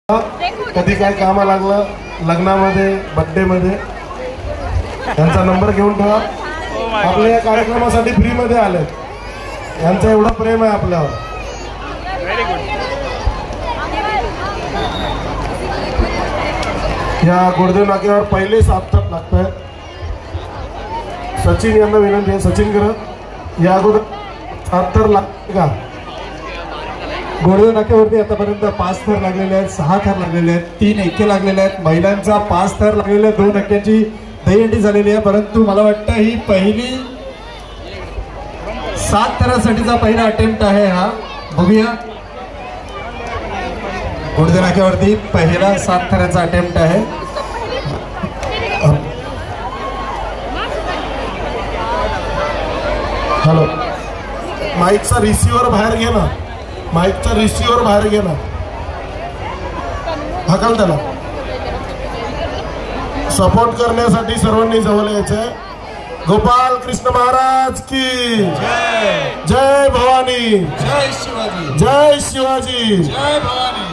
कधी काय कामा लागलं लग्नामध्ये बर्थडे मध्ये यांचा नंबर घेऊन ठेवा। आपल्या या कार्यक्रमासाठी फ्री मध्ये आले, यांचं एवढं प्रेम आहे आपल्यावर। या गुडदेव नाक्यावर पहिले 7 तास लागत आहे। सचिन यांना विनंती आहे, सचिन करत या अगोदर 7 तास लागते का? गुडदेव नाक्यावरती आतापर्यंत 5 थर लागलेले आहेत, 6 थर लागलेले आहेत, 3 एक्के लागलेले आहेत। महिलांचा 5 थर लागलेले, 2 एक्क्यांची दहीहंडी झालेली आहे। परंतु मला वाटतं ही पहिली 7 थरासाठीचा पहिला अटेम्प्ट आहे हा। बघूया, गुडदेव नाक्यावरती पहिला 7 थराचा अटेम्प्ट आहे। हॅलो, माईकचा रिसिव्हर बाहेर घे ना, माईकचा रिसिव्हर बाहेर घे ना, हकल त्याला। सपोर्ट करण्यासाठी सर्वांनी जवळ यायचंय। गोपाल कृष्ण महाराज की जय, जय भवानी, जय शिवाजी, जय शिवाजी, जय भवानी।